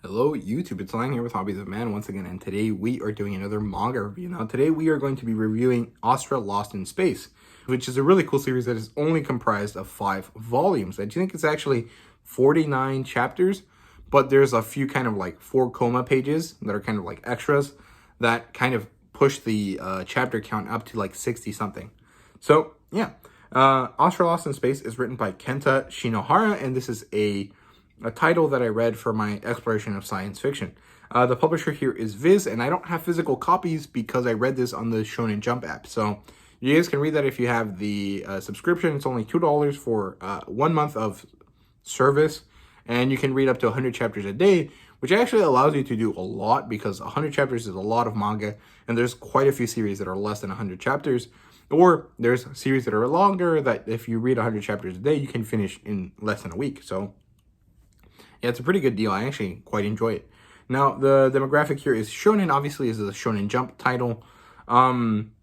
Hello YouTube, it's Lang here with Hobbies of Man once again, and today we are doing another manga review. Now today we are going to be reviewing Astra Lost in Space, which is a really cool series that is only comprised of 5 volumes. I think it's actually 49 chapters, but there's a few kind of like 4 coma pages that are kind of like extras that kind of push the chapter count up to like 60 something. So yeah, Astra Lost in Space is written by Kenta Shinohara, and this is a title that I read for my exploration of science fiction. The publisher here is Viz, and I don't have physical copies because I read this on the Shonen Jump app. So you guys can read that if you have the subscription. It's only $2 for 1 month of service, and you can read up to 100 chapters a day, which actually allows you to do a lot because 100 chapters is a lot of manga, and there's quite a few series that are less than 100 chapters. Or there's series that are longer that if you read 100 chapters a day, you can finish in less than a week. So yeah, it's a pretty good deal. I actually quite enjoy it. Now, the demographic here is Shonen. Obviously, is a Shonen Jump title,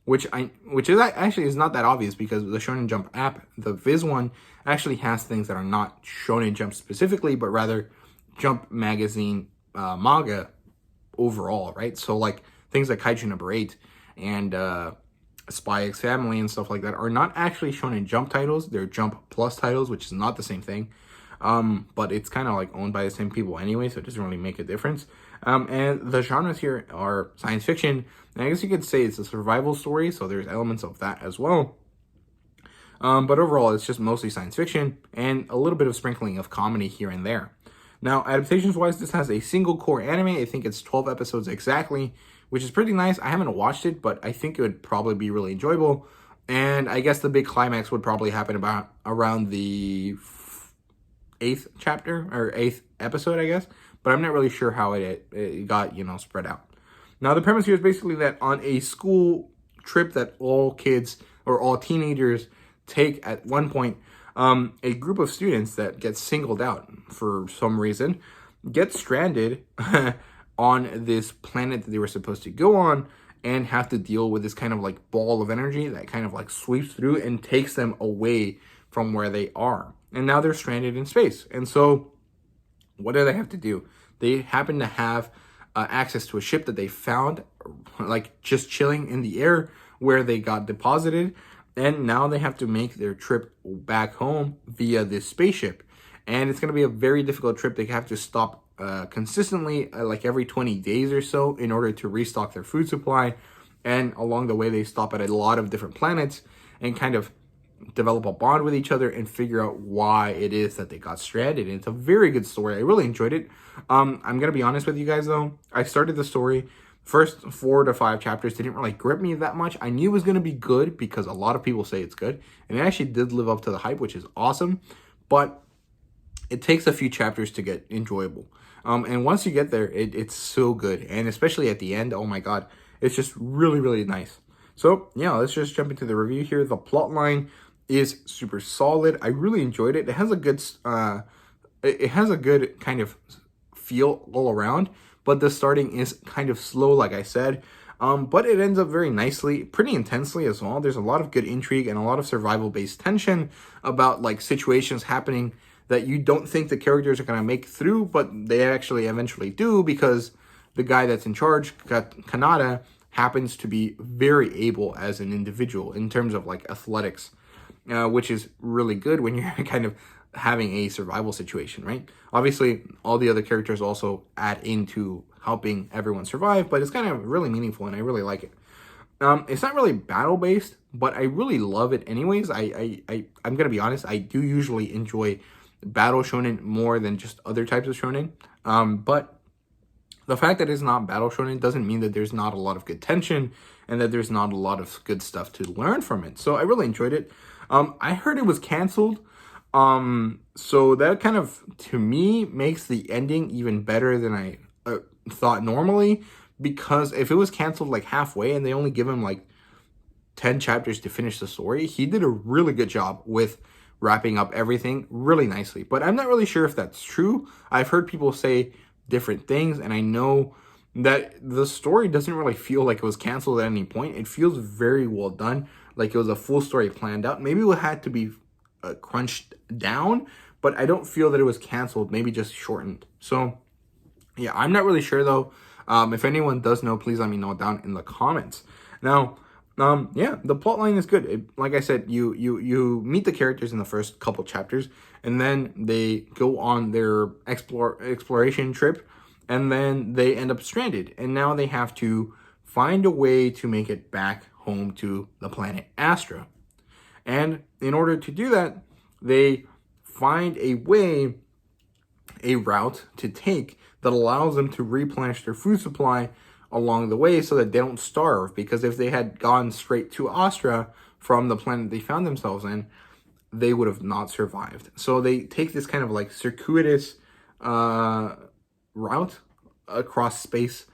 which is actually not that obvious because the Shonen Jump app, the Viz one, actually has things that are not Shonen Jump specifically, but rather Jump magazine manga overall, right? So like things like Kaiju number 8 and Spy X Family and stuff like that are not actually Shonen Jump titles. They're Jump Plus titles, which is not the same thing. But it's kind of like owned by the same people anyway, so it doesn't really make a difference. And the genres here are science fiction, and I guess you could say it's a survival story, so there's elements of that as well. But overall, it's just mostly science fiction and a little bit of sprinkling of comedy here and there. Now, adaptations-wise, this has a single core anime. I think it's 12 episodes exactly, which is pretty nice. I haven't watched it, but I think it would probably be really enjoyable. And I guess the big climax would probably happen about around the 8th chapter or 8th episode, I guess, but I'm not really sure how it got, spread out. Now, the premise here is basically that on a school trip that all kids or all teenagers take at one point, a group of students that get singled out for some reason get stranded on this planet that they were supposed to go on and have to deal with this kind of like ball of energy that kind of like sweeps through and takes them away from where they are. And now they're stranded in space. And so what do they have to do? They happen to have access to a ship that they found like just chilling in the air where they got deposited. And now they have to make their trip back home via this spaceship. And it's going to be a very difficult trip. They have to stop consistently like every 20 days or so in order to restock their food supply. And along the way, they stop at a lot of different planets and kind of develop a bond with each other and figure out why it is that they got stranded. And it's a very good story. I really enjoyed it. I'm gonna be honest with you guys though. I started the story. First 4 to 5 chapters didn't really grip me that much. I knew it was gonna be good because a lot of people say it's good, and it actually did live up to the hype, which is awesome. But it takes a few chapters to get enjoyable. And once you get there, it's so good. And especially at the end, oh my god, it's just really, really nice. So yeah, let's just jump into the review here. The plot line is super solid. I really enjoyed it. It has a good kind of feel all around, but the starting is kind of slow, like I said. But it ends up very nicely, pretty intensely as well. There's a lot of good intrigue and a lot of survival-based tension about like situations happening that you don't think the characters are gonna make through, but they actually eventually do because the guy that's in charge, Kanada, happens to be very able as an individual in terms of like athletics. Which is really good when you're kind of having a survival situation, right? Obviously, all the other characters also add into helping everyone survive, but it's kind of really meaningful, and I really like it. It's not really battle-based, but I really love it anyways. I'm going to be honest, I do usually enjoy battle shonen more than just other types of shonen, but the fact that it's not battle shonen doesn't mean that there's not a lot of good tension and that there's not a lot of good stuff to learn from it. So I really enjoyed it. I heard it was canceled, so that kind of, to me, makes the ending even better than I thought normally, because if it was canceled like halfway and they only give him like 10 chapters to finish the story, he did a really good job with wrapping up everything really nicely. But I'm not really sure if that's true. I've heard people say different things, and I know that the story doesn't really feel like it was canceled at any point. It feels very well done, like it was a full story planned out. Maybe it had to be crunched down, but I don't feel that it was canceled, maybe just shortened. So Yeah, I'm not really sure though. If anyone does know, please let me know down in the comments. Now, yeah, the plot line is good. Like I said, you meet the characters in the first couple chapters, and then they go on their exploration trip, and then they end up stranded, and now they have to find a way to make it back home to the planet Astra. And in order to do that, they find a route to take that allows them to replenish their food supply along the way so that they don't starve. Because if they had gone straight to Astra from the planet they found themselves in, they would have not survived. So they take this kind of like circuitous route across space,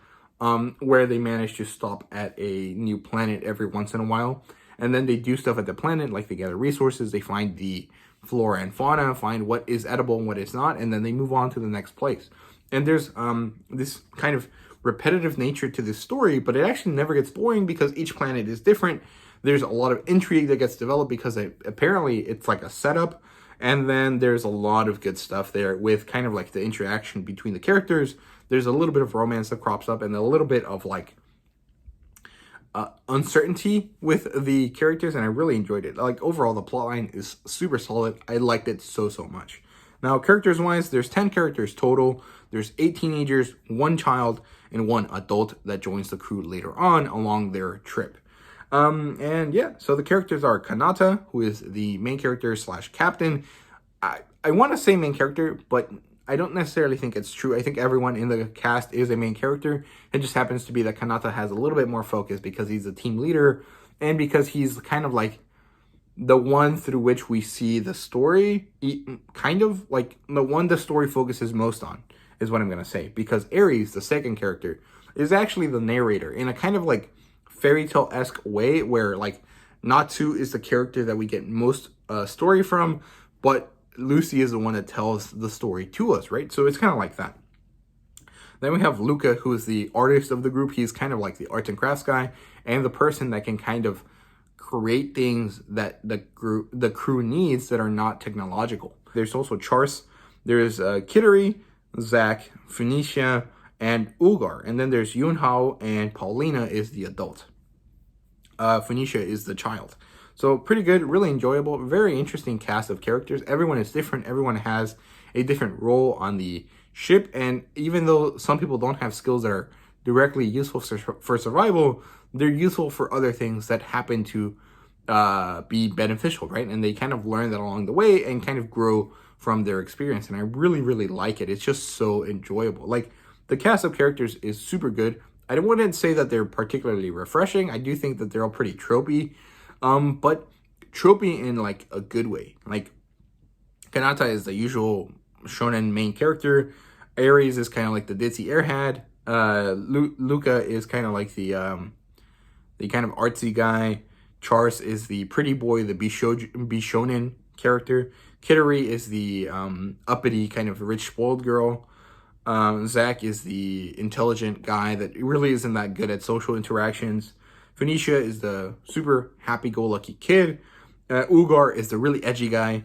where they manage to stop at a new planet every once in a while. And then they do stuff at the planet, like they gather resources, they find the flora and fauna, find what is edible and what is not, and then they move on to the next place. And there's this kind of repetitive nature to this story, but it actually never gets boring because each planet is different. There's a lot of intrigue that gets developed because apparently it's like a setup, and then there's a lot of good stuff there with kind of like the interaction between the characters. There's a little bit of romance that crops up and a little bit of like uncertainty with the characters, and I really enjoyed it. Like overall, the plotline is super solid. I liked it so much. Now, characters wise, there's 10 characters total. There's 8 teenagers, 1 child, and 1 adult that joins the crew later on along their trip. And yeah, so the characters are Kanata, who is the main character / captain. I want to say main character, but I don't necessarily think it's true. I think everyone in the cast is a main character. It just happens to be that Kanata has a little bit more focus because he's a team leader and because he's kind of like the one through which we see the story, kind of like the one the story focuses most on, is what I'm going to say. Because Aries, the second character, is actually the narrator in a kind of like fairy tale-esque way where like Natsu is the character that we get most story from, but Lucy is the one that tells the story to us, right? So it's kind of like that. Then we have Luca, who is the artist of the group. He's kind of like the arts and crafts guy and the person that can kind of create things that the crew needs that are not technological. There's also Charles. There's Kittery, Zach, Phoenicia, and Ugar. And then there's Yunhao, and Paulina is the adult. Phoenicia is the child. So pretty good, really enjoyable, very interesting cast of characters. Everyone is different. Everyone has a different role on the ship. And even though some people don't have skills that are directly useful for survival, they're useful for other things that happen to be beneficial, right? And they kind of learn that along the way and kind of grow from their experience. And I really like it. It's just so enjoyable. Like, the cast of characters is super good. I wouldn't say that they're particularly refreshing. I do think that they're all pretty tropey. But tropey in like a good way. Like, Kanata is the usual shonen main character. Aries is kind of like the ditzy airhead. Luca is kind of like the kind of artsy guy. Charles is the pretty boy, the bishonen character. Kittery is the uppity kind of rich spoiled girl. Zach is the intelligent guy that really isn't that good at social interactions. Phoenicia is the super happy-go-lucky kid. Ugar is the really edgy guy.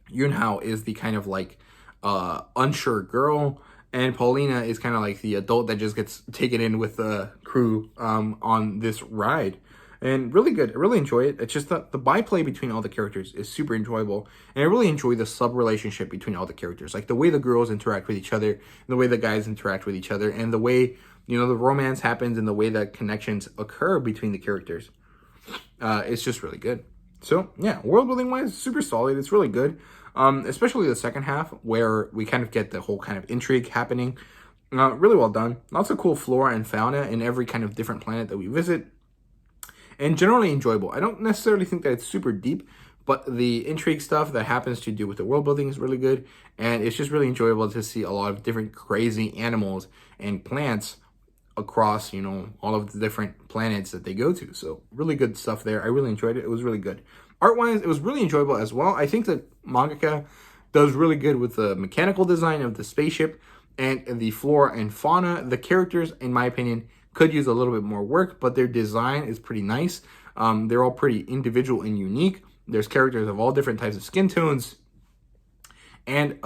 Yunhao is the kind of like unsure girl. And Paulina is kind of like the adult that just gets taken in with the crew on this ride. And really good. I really enjoy it. It's just the byplay between all the characters is super enjoyable. And I really enjoy the sub-relationship between all the characters. Like the way the girls interact with each other, and the way the guys interact with each other, and the way, you know, the romance happens and the way that connections occur between the characters. It's just really good. So, yeah, world building wise, super solid. It's really good. Especially the second half where we kind of get the whole kind of intrigue happening. Really well done. Lots of cool flora and fauna in every kind of different planet that we visit. And generally enjoyable. I don't necessarily think that it's super deep, but the intrigue stuff that happens to do with the world building is really good. And it's just really enjoyable to see a lot of different crazy animals and plants across, you know, all of the different planets that they go to. So really good stuff there. I really enjoyed it. It was really good. Art-wise, it was really enjoyable as well. I think that mangaka does really good with the mechanical design of the spaceship and the flora and fauna. The characters, in my opinion, could use a little bit more work, but their design is pretty nice. They're all pretty individual and unique. There's characters of all different types of skin tones. And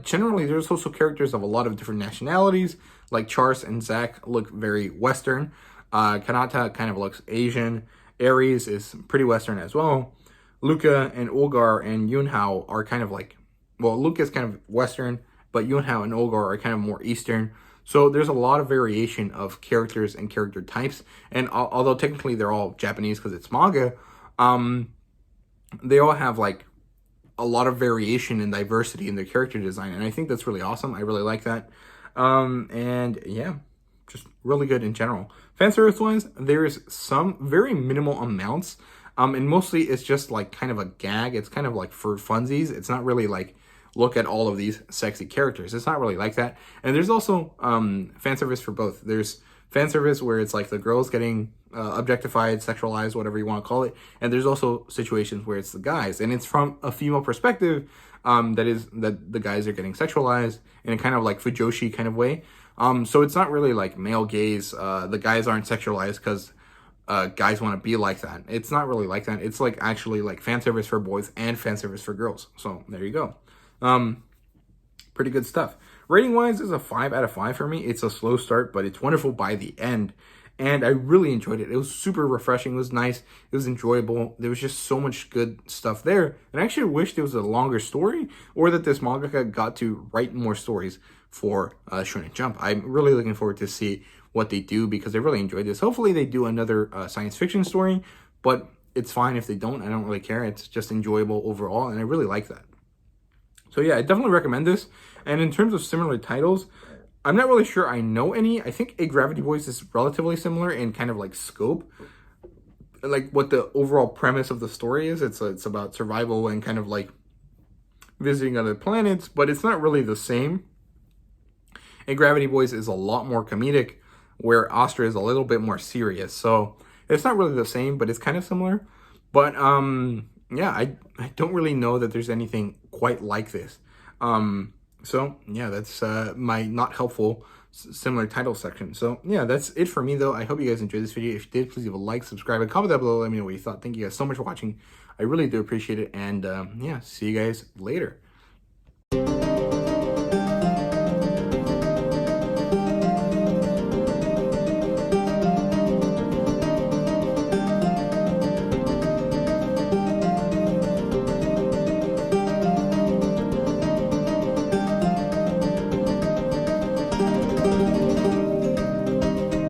generally, there's also characters of a lot of different nationalities, like Charles and Zack look very Western. Kanata kind of looks Asian. Aries is pretty Western as well. Luca and Olgar and Yunhao are kind of like, well, Luca is kind of Western, but Yunhao and Olgar are kind of more Eastern. So there's a lot of variation of characters and character types. And although technically they're all Japanese because it's manga, they all have like a lot of variation and diversity in their character design. And I think that's really awesome. I really like that. And yeah, just really good in general. Fan service wise, there's some very minimal amounts. And mostly it's just like kind of a gag. It's kind of like for funsies. It's not really like, look at all of these sexy characters. It's not really like that. And there's also fan service for both. There's fan service where it's like the girls getting objectified, sexualized, whatever you want to call it. And there's also situations where it's the guys. And it's from a female perspective, that the guys are getting sexualized in a kind of like fujoshi kind of way. So it's not really like male gaze. The guys aren't sexualized because guys want to be like that. It's not really like that. It's like actually like fan service for boys and fan service for girls. So there you go. Pretty good stuff. Rating wise is a 5 out of 5 for me. It's a slow start, but it's wonderful by the end. And I really enjoyed it. It was super refreshing. It was nice. It was enjoyable. There was just so much good stuff there. And I actually wish there was a longer story, or that this mangaka got to write more stories for Shonen Jump. I'm really looking forward to see what they do, because I really enjoyed this. Hopefully they do another science fiction story, but it's fine if they don't. I don't really care. It's just enjoyable overall, and I really like that. So yeah, I definitely recommend this. And in terms of similar titles, I'm not really sure I know any. I think A Gravity Boys is relatively similar in kind of like scope, like what the overall premise of the story is. It's about survival and kind of like visiting other planets, but it's not really the same. A Gravity Boys is a lot more comedic, where Astra is a little bit more serious. So it's not really the same, but it's kind of similar. But yeah, I don't really know that there's anything quite like this. So yeah, that's my not helpful similar title section. So yeah, that's it for me though. I hope you guys enjoyed this video. If you did, please leave a like, subscribe, and comment down below. Let me know what you thought. Thank you guys so much for watching. I really do appreciate it. And yeah, see you guys later.